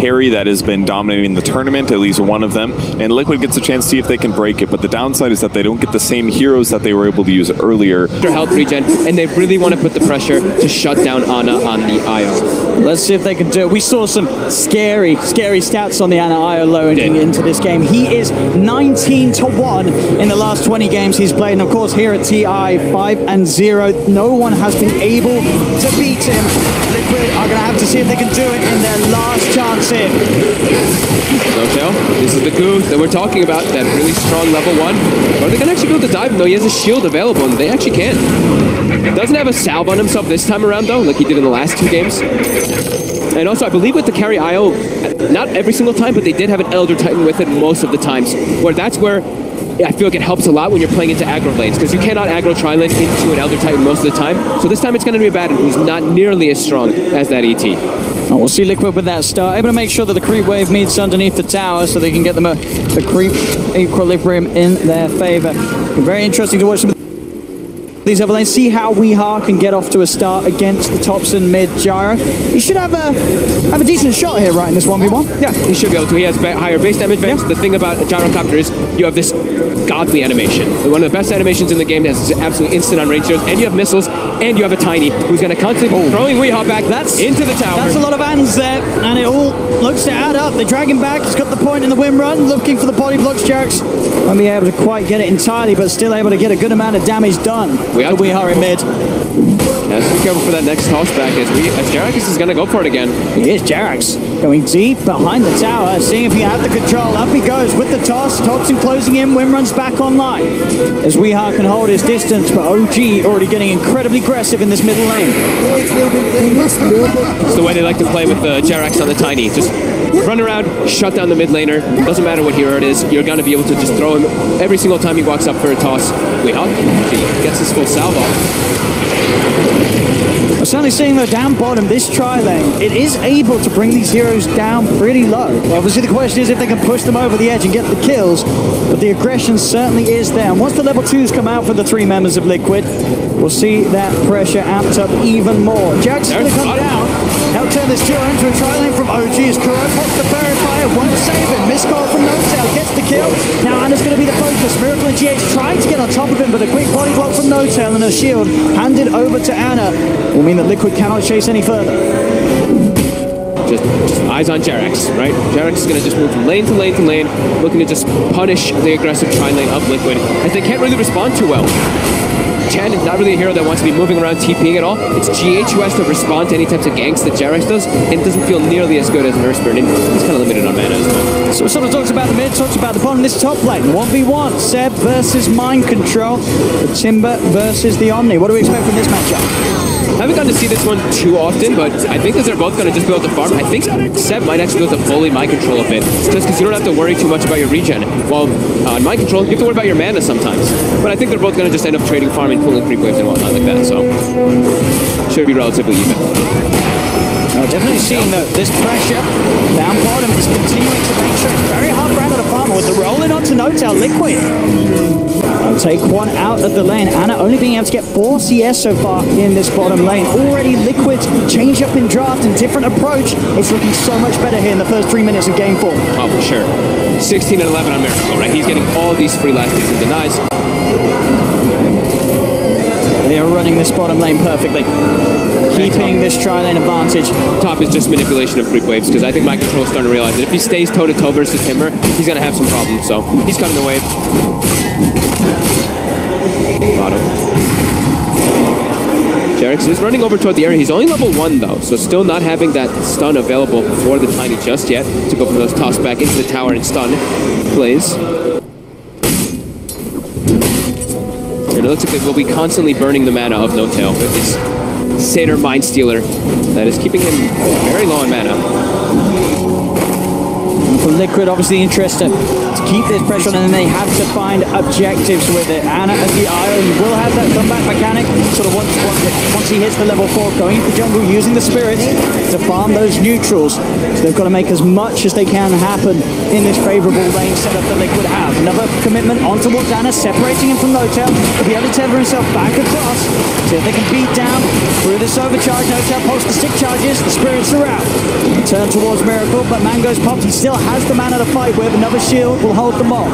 carry that has been dominating the tournament, at least one of them, and Liquid gets a chance to see if they can break it, but the downside is that they don't get the same heroes that they were able to use earlier. Their health regen, and they really want to put the pressure to shut down Ana on the IO. Let's see if they can do it. We saw some scary stats on the Ana IO loading into this game. He is 19-1 in the last 20 games he's played, and of course here at TI 5-0, no one has been able to beat him. Liquid are going to have to see if they can do it in their last chance here. Notail, this is the goo that we're talking about, that really strong level 1. Are they going to actually be able to dive him though? He has a shield available, and they actually can. Doesn't have a salve on himself this time around though, like he did in the last 2 games. And also, I believe with the carry IO, not every single time, but they did have an Elder Titan with it most of the times, where that's where I feel like it helps a lot when you're playing into aggro lanes, because you cannot aggro tri-lane into an Elder Titan most of the time. So this time it's going to be a Batten who's not nearly as strong as that ET. Oh, we'll see Liquid with that start, able to make sure that the creep wave meets underneath the tower so they can get them the creep equilibrium in their favor. Very interesting to watch some of these other lanes, see how Weeha can get off to a start against the Topson mid Gyro. He should have a decent shot here, right, in this 1v1. Yeah, he should be able to. He has higher base damage. Yeah. The thing about a Gyrocopter is you have this godly animation. One of the best animations in the game that has absolutely instant on range heroes, and you have missiles, and you have a Tiny who's going to constantly be throwing Weeha back into the tower. That's a lot of hands there, and it all looks to add up. They drag him back. He's got the point in the win run, looking for the body blocks. Jerax won't be able to quite get it entirely, but still able to get a good amount of damage done. Weeha in mid. Let's be careful for that next toss back as Jerax is going to go for it again. He is. Jerax going deep behind the tower, seeing if he had the control. Up he goes with the toss. Topson closing in. Win runs back online as Weeha can hold his distance, but OG already getting incredibly aggressive in this middle lane. It's the way they like to play with the Jerax on the Tiny. Just run around, shut down the mid laner. Doesn't matter what hero it is, you're going to be able to just throw him every single time he walks up for a toss. Weeha gets his full salvo. We're certainly seeing though down bottom, this tri-lane, it is able to bring these heroes down pretty low. Obviously the question is if they can push them over the edge and get the kills, but the aggression certainly is there. And once the level 2s come out for the 3 members of Liquid, we'll see that pressure amped up even more. Jerax is going to come down. Now turn this duo into a tri-lane from OG as Kuro pops the fairy fire, won't save him. Missed call from Notail, gets the kill. Now Ana's going to be the focus. Miracle and GX trying to get on top of him, but a quick body block from Notail and a shield handed over to Ana will mean that Liquid cannot chase any further. Just eyes on Jerax, right? Jerax is going to just move from lane to lane to lane, looking to just punish the aggressive tri-lane of Liquid, as they can't really respond too well. Chen is not really a hero that wants to be moving around TPing at all. It's GH who has to respond to any types of ganks that Jerax does, and it doesn't feel nearly as good as an Earthburn, and he's kind of limited on mana as well. So someone talks about the mid, talks about the bottom. This top lane, 1v1, Seb versus Mind Control, the Timber versus the Omni. What do we expect from this matchup? I haven't gotten to see this one too often, but I think that they're both going to just be able to farm. I think Seb might actually be able to fully Mind Control a bit, just because you don't have to worry too much about your regen. While on Mind Control, you have to worry about your mana sometimes. But I think they're both going to just end up trading farming, pulling creep waves and whatnot like that, so should be relatively even. Definitely seeing that this pressure down bottom is continuing to make sure it's very hard for Ana to farm with the rolling onto Notail. Liquid I'll take one out of the lane. Ana only being able to get 4 CS so far in this bottom lane. Already Liquid's change up in draft and different approach. It's looking so much better here in the first 3 minutes of game 4. Oh, for sure. 16 and 11 on Miracle, right? He's getting all these free last hits and denies. They are running this bottom lane perfectly, keeping this tri-lane advantage. Top is just manipulation of creep waves, because I think Mind Control is starting to realize that if he stays toe-to-toe versus Timber, he's going to have some problems, so he's cutting the wave. Bottom. Jerax is running over toward the area. He's only level 1, though, so still not having that stun available for the Tiny just yet to go from those toss back into the tower and stun plays. And it looks like they will be constantly burning the mana of Notail with this Satyr Mind Stealer that is keeping him very low on mana. For Liquid, obviously interested to keep this pressure on, and then they have to find objectives with it. Ana at the Iron will have that comeback mechanic, sort of once he hits the level 4, going into the jungle, using the spirits to farm those neutrals. So they've got to make as much as they can happen in this favorable lane setup that Liquid have. Another commitment on towards Ana, separating him from Notail. He'll be able to tether himself back across, see if they can beat down through this overcharge. Notail posts the stick charges, the spirits are out. Turn towards Miracle, but Mango's popped. He still has the mana to fight with. Another shield will hold them off.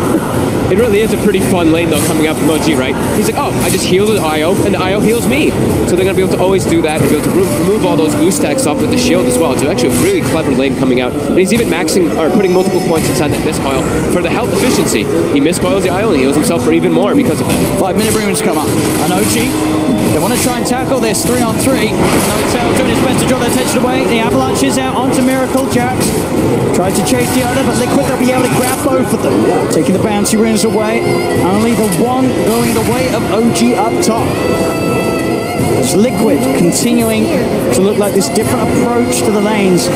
It really is a pretty fun lane, though, coming out from OG, right? He's like, oh, I just healed the IO, and the IO heals me. So they're going to be able to always do that, and be able to remove all those boost stacks off with the shield as well. It's actually a really clever lane coming out. And he's even maxing, or putting multiple points inside that miscoil for the health efficiency. He miscoils the IO, and he heals himself for even more because of that. 5-minute runes come up. And OG, they want to try and tackle this 3-on-3. Notail doing his best to draw their attention away. The avalanche is out onto Miracle. Jerax tries to chase the other, but Liquid, they'll be able to grab both of them. Taking the bouncy runes away. Only the one going the way of OG up top. It's Liquid continuing to look like this different approach to the lanes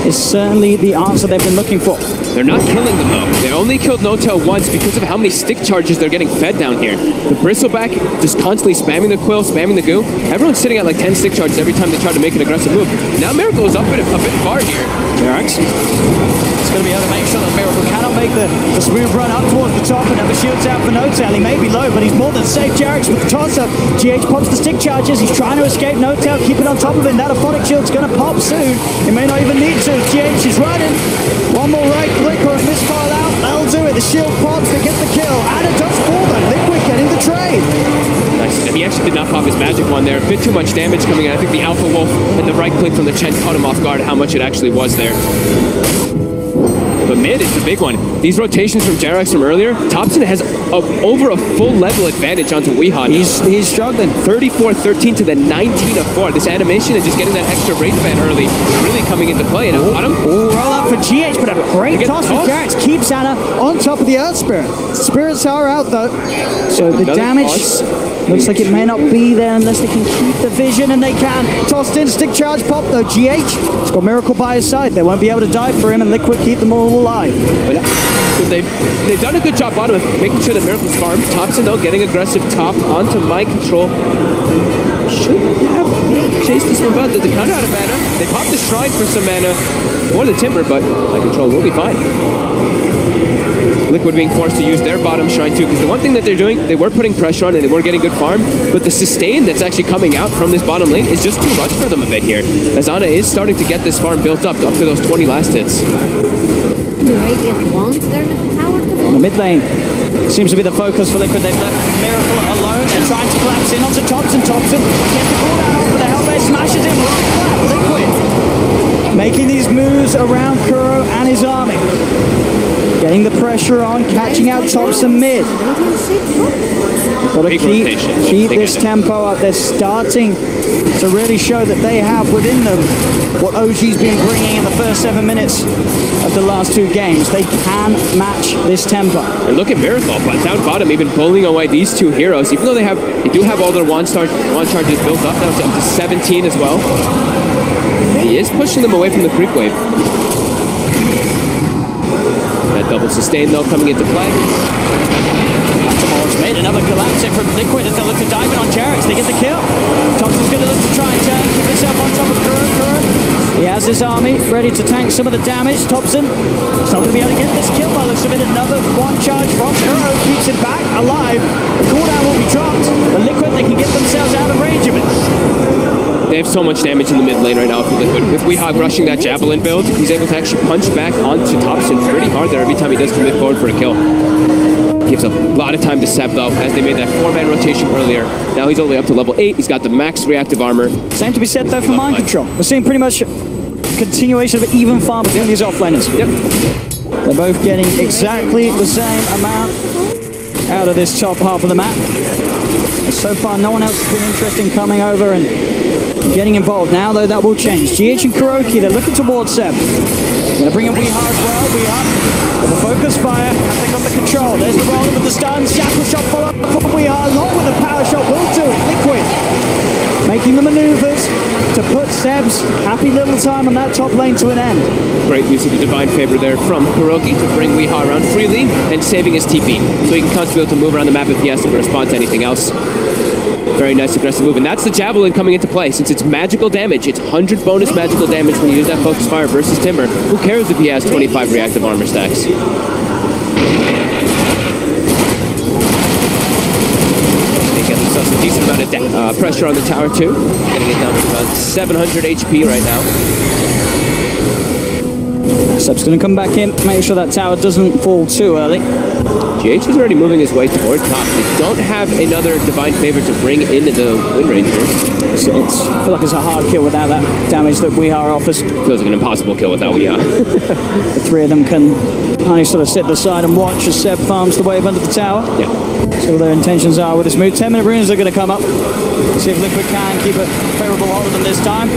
is certainly the answer they've been looking for. They're not killing them, though. They only killed Notail once because of how many stick charges they're getting fed down here. The Bristleback just constantly spamming the quill, spamming the goo. Everyone's sitting at like 10 stick charges every time they try to make an aggressive move. Now Miracle is up a bit far here. Jerax is going to be able to make sure that Miracle cannot make the smooth run up towards the top, and never shields out for Notail. He may be low, but he's more than safe. Jerax with the toss-up. GH pops the stick charges. He's trying to escape Notail, keeping on top of him. That Aphonic shield's going to pop soon. He may not even need to. GH is running. One more right click or a misfire out. That'll do it. The shield pops. They get the kill. And it does fall though. Liquid getting the trade. Nice. And he actually did not pop his magic one there. A bit too much damage coming in. I think the Alpha Wolf and the right click from the Chen caught him off guard how much it actually was there. But mid is the big one. These rotations from Jerax from earlier, Topson has over a full level advantage onto Weehaw. He's struggling. 34-13 to the 19-4. This animation and just getting that extra rage fan early really coming into play. And on him. Roll up for GH, but a great toss from Jerax keeps Ana on top of the Earth Spirit. Spirits are out though. So the damage looks like it may not be there unless they can keep the vision, and they can. Tossed in, stick charge pop though. GH has got Miracle by his side. They won't be able to die for him, and Liquid keep them all alive. But they've done a good job bottom of making sure that Miracle's farmed. Topson though getting aggressive top onto my control. Should have chased this one, but the counter out of mana. They popped the Shrine for some mana. More than Timber, but my control will be fine. Liquid being forced to use their bottom Shrine too, because the one thing that they're doing, they were putting pressure on and they were getting good farm, but the sustain that's actually coming out from this bottom lane is just too much for them a bit here, as Ana is starting to get this farm built up to those 20 last hits. On the mid lane, seems to be the focus for Liquid. They've left Miracle alone. They're trying to collapse in onto Topson. Topson gets the ball down off, but the Hellbear smashes him right flat. Liquid making these moves around Kuro and his army. Getting the pressure on, catching out Topson mid. Got to keep this tempo up. They're starting to really show that they have within them what OG's been bringing in the first 7 minutes of the last 2 games. They can match this tempo. And look at Miracle, but down bottom, even pulling away these 2 heroes, even though they do have all their wand charges built up, now it's up to 17 as well. He is pushing them away from the creep wave. That double sustain though coming into play. Made another collapse in from Liquid as they look to dive in on Jerax. They get the kill. Topson's going to look to try and keep himself on top of Kuro. He has his army ready to tank some of the damage. Topson is not going to be able to get this kill by looks of it. Another one charge from Kuro keeps it back alive. The cooldown will be dropped. But Liquid, they can get themselves out of range of it. They have so much damage in the mid lane right now for Liquid. With Weehaw rushing that Javelin build, he's able to actually punch back onto Topson pretty hard there every time he does commit forward for a kill. Gives a lot of time to Seb though, as they made that 4-man rotation earlier. Now he's only up to level 8. He's got the max reactive armor. Same to be said though for Mind Control. We're seeing pretty much a continuation of even farm between these offlaners. Yep. They're both getting exactly the same amount out of this top half of the map. And so far, no one else has been interested in coming over and getting involved. Now, though, that will change. GH and Kuroky, they're looking towards Seb. Going to bring in Weehaw as well. Weehaw with the focus fire. Have they got the control? There's the roller with the stun. Shackle shot follow up from Weehaw. Along with the power shot will do it. Liquid making the maneuvers to to put Seb's happy little time on that top lane to an end. Great use of the Divine Favor there from kuroky to bring Weehaw around freely and saving his TP. So he can constantly be able to move around the map if he has to respond to anything else. Very nice aggressive move. And that's the Javelin coming into play. Since it's magical damage, it's 100 bonus magical damage when you use that Focus Fire versus Timber. Who cares if he has 25 reactive armor stacks? A decent amount of pressure on the tower too. Getting it down to about 700 HP right now. Seb's going to come back in, make sure that tower doesn't fall too early. GH is already moving his way toward top. They don't have another Divine Favor to bring into the win range here. I feel like it's a hard kill without that damage that Weehaw offers. Feels like an impossible kill without Weehaw. The three of them can only sort of sit aside and watch as Seb farms the wave under the tower. Yeah. See what their intentions are with this move. 10-minute runes are going to come up. See if Liquid can keep a favourable hold of them this time.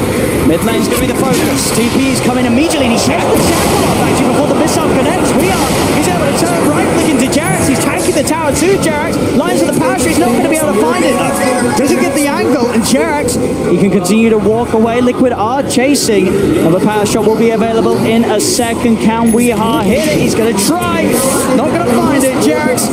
Mid lane's going to be the focus. TP's coming immediately and he shares the shackle off actually before the missile connects. He's able to turn right click into Jerax. He's tanking the tower too, Jerax. Lines of the power tree. He's not going to be able to find it though. Doesn't get the angle, and Jerax, he can continue to walk away. Liquid are chasing. Another power shot will be available in a second. Can Weehaw hit it? He's going to try. Not going to find it. Jerax,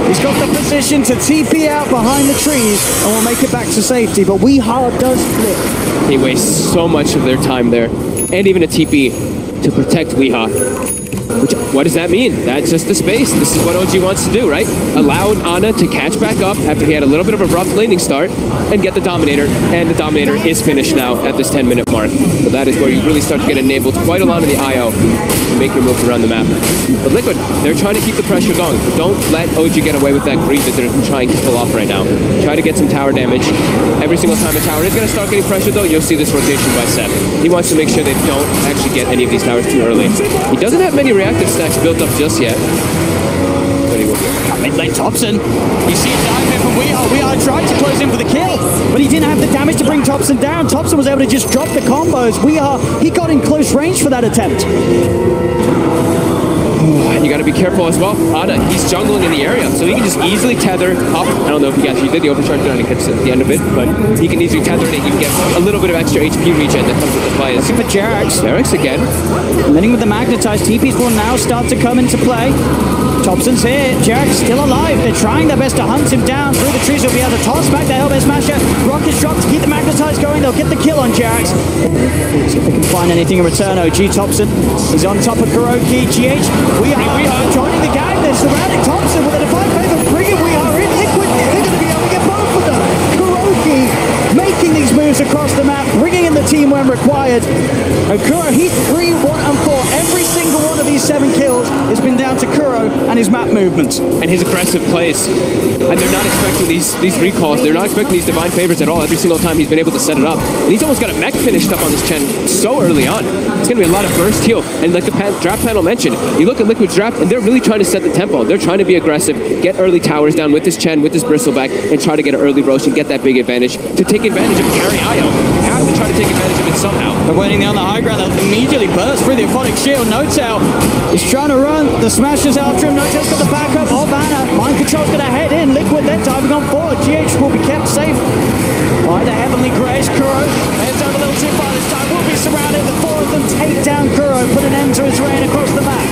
he's got the position to TP out behind the trees and will make it back to safety, but Weehaw does flip. He wastes so much of their time there, and even a TP to protect Weehaw. What does that mean? That's just the space. This is what OG wants to do, right? Allow Ana to catch back up after he had a little bit of a rough laning start and get the Dominator, and the Dominator is finished now at this 10-minute mark. So that is where you really start to get enabled quite a lot of the IO to make your moves around the map. But Liquid, they're trying to keep the pressure going. Don't let OG get away with that greed that they're trying to pull off right now. Try to get some tower damage. Every single time a tower is going to start getting pressure though, you'll see this rotation by Seb. He wants to make sure they don't actually get any of these towers too early. He doesn't have many reactive stacks built up just yet. But he will get mid lane Topson. You see a dive here from Weehaw. Weehaw tried to close in for the kill, but he didn't have the damage to bring Topson down. Topson was able to just drop the combos. Weehaw, he got in close range for that attempt. You got to be careful as well. Ana, he's jungling in the area, so he can just easily tether up. I don't know if he actually did the overcharge down and hits at the end of it, but he can easily tether it. You can get a little bit of extra HP regen that comes with the play. Looking for Jerax. Jerax again. Letting with the magnetized. TPs will now start to come into play. Topson's here. Jerax still alive. They're trying their best to hunt him down through the trees. He'll be able to toss back the Hellbear Smasher. Rockets dropped to keep the magnetized going. They'll get the kill on Jerax. See if they can find anything in return. OG Topson is on top of kuroky. GH, we are joining the gang. They're surrounding Topson with a Divine Favor. Bringing Weehaw in. Liquid, they're going to be able to get both of them. kuroky making these moves across the map, bringing in the team when required. And Kuro, he's 3, 1, and 4. Every single one of these 7 kills has been down to Kuro and his map movements. And his aggressive plays. And they're not expecting these recalls. They're not expecting these Divine Favors at all. Every single time he's been able to set it up. And he's almost got a mech finished up on this Chen so early on. It's going to be a lot of burst heal. And like the draft panel mentioned, you look at Liquid's draft, and they're really trying to set the tempo. They're trying to be aggressive, get early towers down with this Chen, with this Bristleback, and try to get an early roast and get that big advantage. To take advantage of carry IO, you have to try to take advantage of it somehow. They're waiting on the high ground. They'll immediately burst through the Aphotic Shield. Notail is trying to run. The Smashers after him. Notail's got the backup of Ana. Mind Control's going to head in. Liquid, they're diving on forward. GH will be kept safe by the Heavenly Grace. Kuro heads over a little too far this time. Will be surrounded. The 4 of them take down Kuro, put an end to his reign across the map.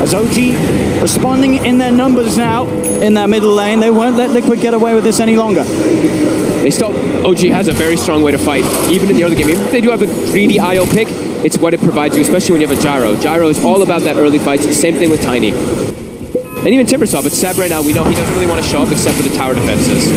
As OG responding in their numbers now in that middle lane, they won't let Liquid get away with this any longer. They still, OG has a very strong way to fight, even in the early game. Even if they do have a greedy IO pick, it's what it provides you, especially when you have a Gyro. Gyro is all about that early fight. Same thing with Tiny. And even Timbersaw, but Seb right now, we know he doesn't really want to show up except for the tower defenses.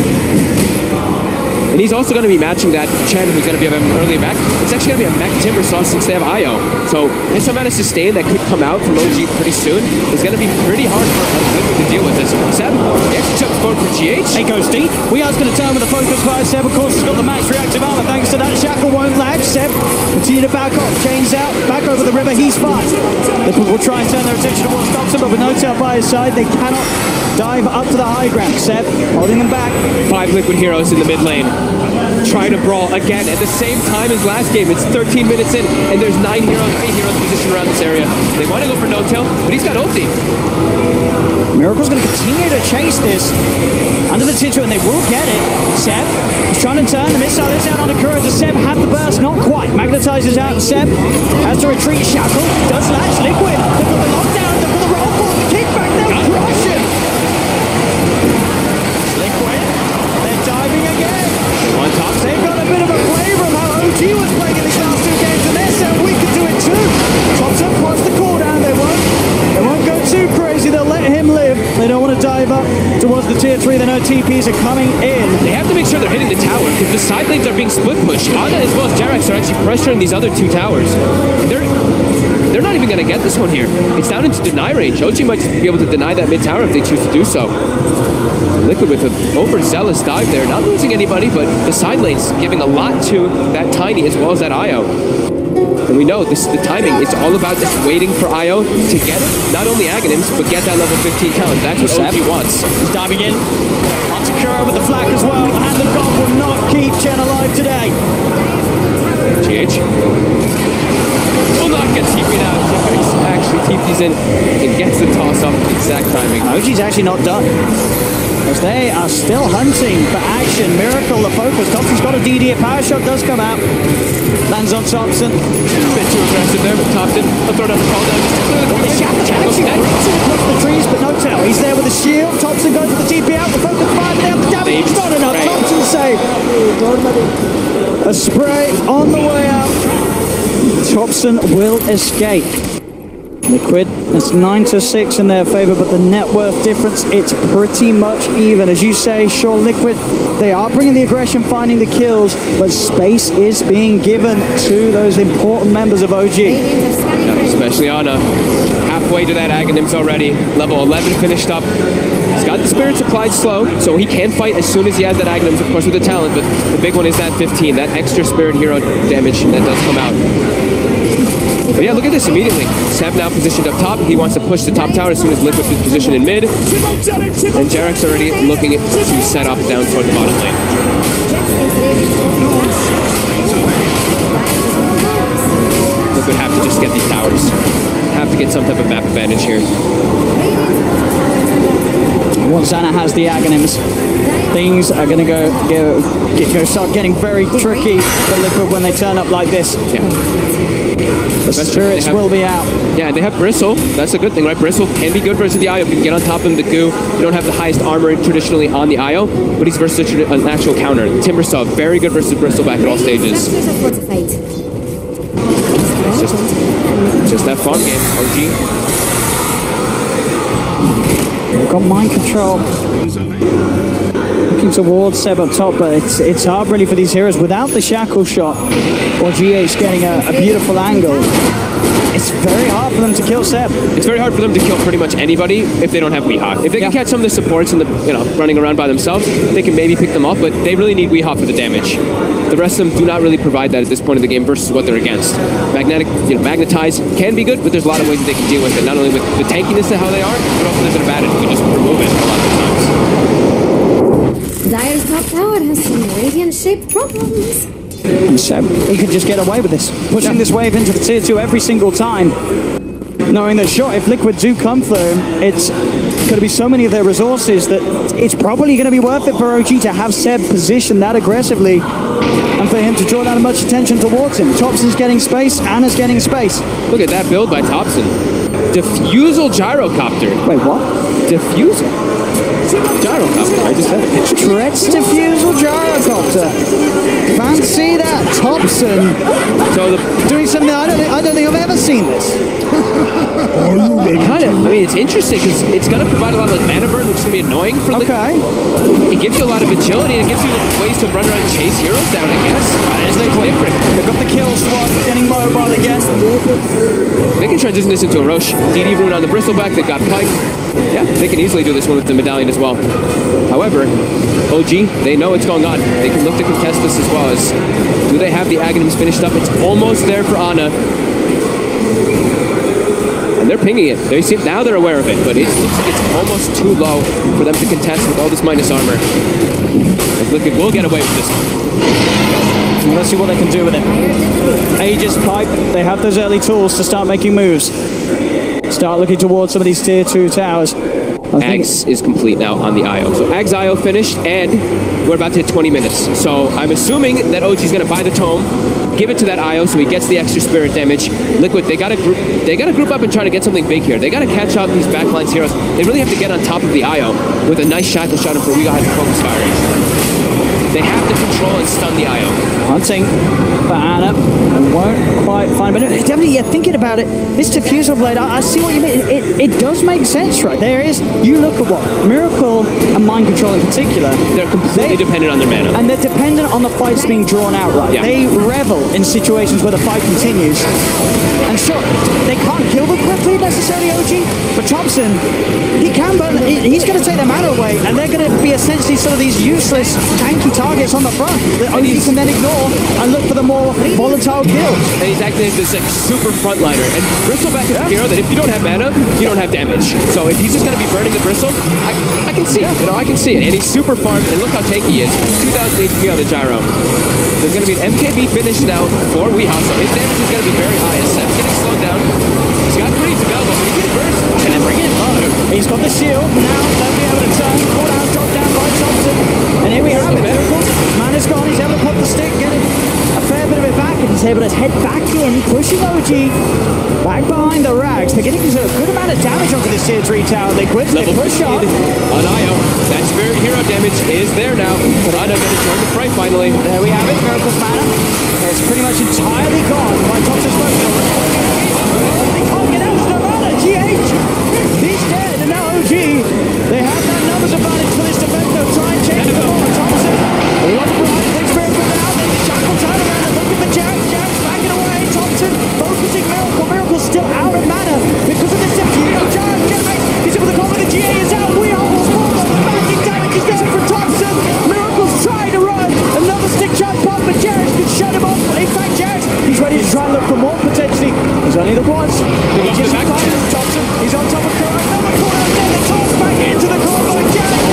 And he's also going to be matching that Chen, who's going to be having an early mech. It's actually going to be a mech Timbersaw since they have IO. So this amount of sustain that could come out from OG pretty soon is going to be pretty hard for Liquid to deal with this. Seb, he actually jumps forward for GH. Hey, goes deep. Weeha's going to turn with the focus fire. Seb, of course, has got the max reactive armor. Thanks to that, Shackle won't lag. Seb, continue to back off. Chains out, back over the river. He's fine. Liquid will try and turn their attention towards Topson, but with Notail by his side, they cannot dive up to the high ground. Seb holding them back. 5 Liquid heroes in the mid lane. Trying to brawl again at the same time as last game. It's 13 minutes in, and there's 8 heroes positioned around this area. They want to go for Notail, but he's got ulti. Miracle's going to continue to chase this under the Titcher, and they will get it. Seb is trying to turn. The missile is out on the Kuro. Does Seb have the burst? Not quite. Magnetizes out Seb. Has to retreat. Shackle. Does latch. Liquid. They've got the lockdown. They've got the roll ball. The kickback. They'll crush him. Liquid. They're diving again. On top. They've got a bit of a flavor of how OG was playing in these last two games, and they're saying we can do it too. Topson wants the cooldown. They won't go too crazy. They'll let him live. They don't want to dive up towards the tier 3. They know TPs are coming in. They have to make sure they're hitting the tower because the side lanes are being split pushed. Ana as well as Jerax are actually pressuring these other two towers. They're not even going to get this one here. It's down into deny range. OG might just be able to deny that mid tower if they choose to do so. Liquid with an overzealous dive there, not losing anybody, but the side lane's giving a lot to that Tiny as well as that IO. And we know this, the timing, it's all about just waiting for IO to get not only Aghanims, but get that level 15 talent. That's what OG wants. He's diving in. Onto Kuro with the flak as well. And the god will not keep Chen alive today. GH will not get TP'd out. Jerax actually TP's in and gets the toss off exact timing. OG's actually not done, as they are still hunting for action. Miracle the focus. Topson's got a DD. A power shot does come out. Lands on Topson. A bit too aggressive there, but Topson. He'll throw down the call down just to clear the Shackle the trees, but Notail. He's there with a shield. Topson goes for the TP out. The focus 5. They have the damage. It's not enough. Topson save. A spray on the way out. Topson will escape. Liquid, it's 9-6 in their favor, but the net worth difference, it's pretty much even. As you say, sure, Liquid, they are bringing the aggression, finding the kills, but space is being given to those important members of OG. Yeah, especially Ana. Halfway to that Aghanims already. Level 11 finished up. He's got the Spirits applied slow, so he can fight as soon as he has that Aghanims, of course, with the talent, but the big one is that 15, that extra Spirit Hero damage that does come out. But yeah, look at this immediately. Seb now positioned up top. He wants to push the top tower as soon as Liquid is positioned in mid. And Jerax already looking to set up down toward the bottom lane. Liquid have to just get these towers. Have to get some type of map advantage here. Once Ana has the Aghanims, things are going to start getting very tricky for Liquid when they turn up like this. Yeah. The Spirits will be out. Yeah, they have Bristle. That's a good thing, right? Bristle can be good versus the IO. If you can get on top of him, the goo. You don't have the highest armor traditionally on the IO, but he's versus an actual counter. Timbersaw, very good versus Bristle back at all stages. It's just that farm game, OG. We've got mind control. Looking towards Seb up top, but it's hard really for these heroes without the shackle shot or GH getting a beautiful angle. It's very hard for them to kill Seb. It's very hard for them to kill pretty much anybody if they don't have Weehaw. If they can catch some of the supports and running around by themselves, they can maybe pick them off, but they really need Weehaw for the damage. The rest of them do not really provide that at this point in the game versus what they're against. Magnetize can be good, but there's a lot of ways that they can deal with it. Not only with the tankiness of how they are, but also there's an advantage. You can just remove it a lot of times. Dire's top tower has some radiant-shaped problems. And Seb, he could just get away with this. Pushing this wave into the tier 2 every single time. Knowing that, sure, if Liquid do come for him, it's going to be so many of their resources that it's probably going to be worth it for OG to have Seb positioned that aggressively and for him to draw down much attention towards him. Topson's getting space, Ana's getting space. Look at that build by Topson. Diffusal Gyrocopter. Wait, what? Diffusal? Gyrocopter, I just said it. Stretch Diffusal Gyrocopter. Fancy that, Topson. So doing something I don't think I've ever seen this. It's interesting because it's going to provide a lot of mana burn, which is going to be annoying for Liquid. Okay. It gives you a lot of agility and it gives you ways to run around and chase heroes down, I guess. It's different. They've got the kill swap, getting mobile again. They can transition this into a Roche. DD rune on the Bristleback, they've got Pike. Yeah, they can easily do this one with the Medallion as well. However, OG, they know what's going on. They can look to contest this as well as, do they have the Aghanims finished up? It's almost there for Ana. And they're pinging it. They see now they're aware of it, but it's almost too low for them to contest with all this minus armor. Liquid will get away with this one. Let's see what they can do with it. Aegis Pipe, they have those early tools to start making moves. Start looking towards some of these tier 2 towers. Ags is complete now on the IO. So Ags IO finished, and we're about to hit 20 minutes. So I'm assuming that OG's going to buy the tome, give it to that IO so he gets the extra spirit damage. Liquid, they got to group up and try to get something big here. They got to catch up these backlines heroes. They really have to get on top of the IO with a nice shackle shot for we got to focus fire. They have to control and stun the IO. Hunting for Anna. Won't quite find, but definitely, yeah, thinking about it, this diffusal blade, I see what you mean. It does make sense, right? There is, you look at what Miracle and Mind Control in particular. They're completely dependent on their mana. And they're dependent on the fights being drawn out, right? Yeah. They revel in situations where the fight continues. And sure, they can't kill them quickly necessarily, OG, but Topson, he can, but he's going to take their mana away, and they're going to be essentially some of these useless, tanky targets on the front that OG can then ignore and look for the more volatile kills. And he's acting as this like super frontliner. And Bristleback is a hero that if you don't have mana, you don't have damage. So if he's just going to be burning the Bristle, I can see it. You know, I can see it. And he's super farmed, and look how tanky he is. 2,000 HP on the gyro. There's going to be an MKB finish now for Weehaw, so his damage is going to be very high. As Seb's getting slowed down, he's got pretty available, but he can burst. And then bring it low. He's got the shield. Now they'll be able to turn. Caught out, dropped down by Topson. And here we have it. Mana's gone. He's able to pop the stick, getting a fair bit of it back, and he's able to head back in, pushing OG back behind the rags. They're getting a good amount of damage onto this tier 3 tower. They quickly push up. On IO. That spirit hero damage is there now. Ana going to join the fray finally. There we have it. Miracle's mana. It's pretty much entirely gone by Topson's weapon. They can't get out of the mana. GH. He's dead, and now OG. They have that numbers advantage for this defense. They'll try and change the ball. Topson. Lots of experience with out. Then the shackle turn around and look at the Jerax. Jerax backing away. Topson focusing Miracle. Miracle's still out of mana because of this diffusion. Jerax. He's able to call with the GA is out. We are all small. The backing damage is going from Topson. Miracle's trying to run. Another stick shot pop, but Jerax can shut him off. In fact, Jerax, he's ready to try and look for more potentially. There's only the once. Topson. He's on top of Kuroky. Another corner. Then the toss back into the corner by Jerax.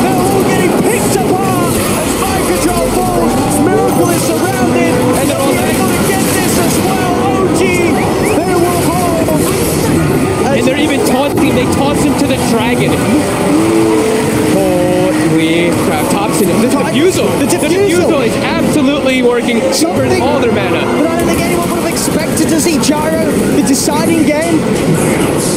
They're all getting picked apart as Mind Control falls. Miracle is surrounded, and they're all able to get this as well. OG, they will hold. And they're even taunting. They toss him to the dragon. Holy crap. Topson. The diffusal is absolutely working for all their mana. But I don't think anyone would have expected to see Gyro, the deciding game.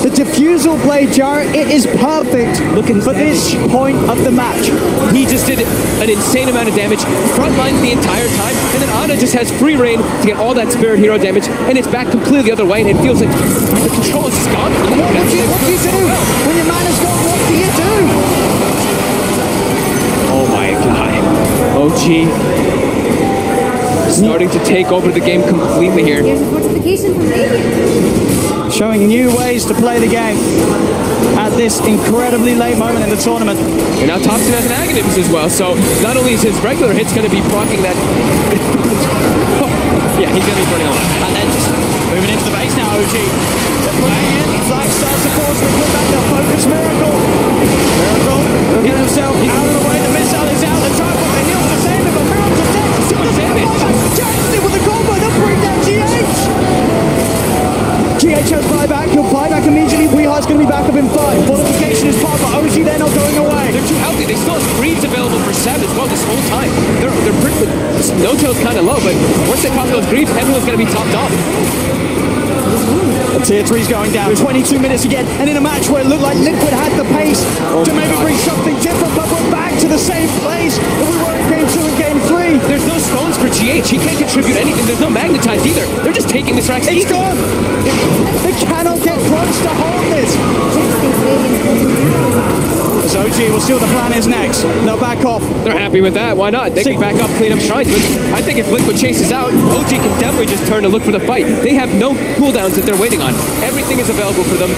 The diffusal blade Gyro, it is perfect looking for this point of the match. He just did an insane amount of damage, frontlined the entire time, and then Ana just has free reign to get all that spirit hero damage, and it's back completely the other way, and it feels like the control is just gone. What do you do? When your mana's gone, what do you do? Oh my god. OG starting to take over the game completely here. Here's a fortification from Radiant. Showing new ways to play the game at this incredibly late moment in the tournament. And now Topson has an Aghanims as well, so not only is his regular hits going to be blocking that... yeah, he's going to be burning a lot. And then just moving into the base now, OG. They're playing in. Flag starts to force the put back. They'll focus Miracle. Miracle will get himself out of the way. The missile is out. The tripod, they heal to save him, but Miracle's dead. So much damage. Jackson with the combo. They'll bring down GH. GH has buyback. He'll buy back immediately. Weehar's going to be back up in 5. Fortification is part, but OG, they're not going away. They're too healthy. They still have greaves available for Seb as well this whole time. They're pretty... Notail's kind of low, but once they pop those greaves, everyone's going to be topped off. Tier 3's going down. 22 minutes again, and in a match where it looked like Liquid had the pace to maybe bring something different, but we're back to the same place that we were in Game 2 and Game 3. There's no stones for GH. He can't contribute anything. There's no magnetized either. They're just taking this rack. It's gone. They cannot get close to hold this. So OG, we'll see what the plan is next. They'll back off. They're happy with that. Why not? They can back up, clean up shrines. But I think if Liquid chases out, OG can definitely just turn to look for the fight. They have no cooldowns that they're waiting on. Everything is available for them.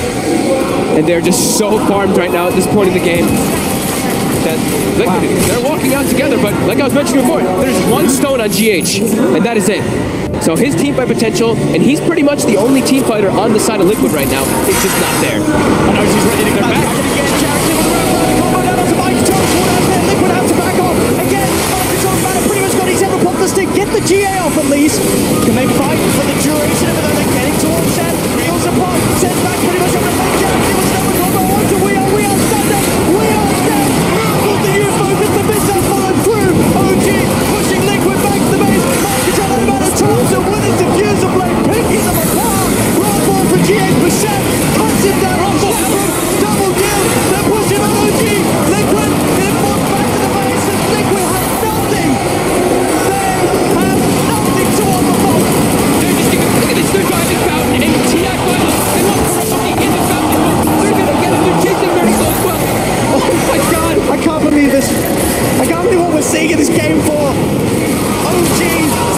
And they're just so farmed right now at this point in the game. That Liquid, they're walking out together, but like I was mentioning before, there's one stone on GH, and that is it. So his team fight potential, and he's pretty much the only team fighter on the side of Liquid right now. It's just not there. I know she's ready to go back. Liquid has to back off. Again, Mind Control's mana pretty much got his ever pop the stick. Get the GA off at least. Can they fight for the duration of it? They're getting towards Seth. Feels apart. Seth's back pretty much on the back. Jerax, it was another combo onto We are standing. We are dead. Miracle, do you focus the missile? seeing in this game 4. OG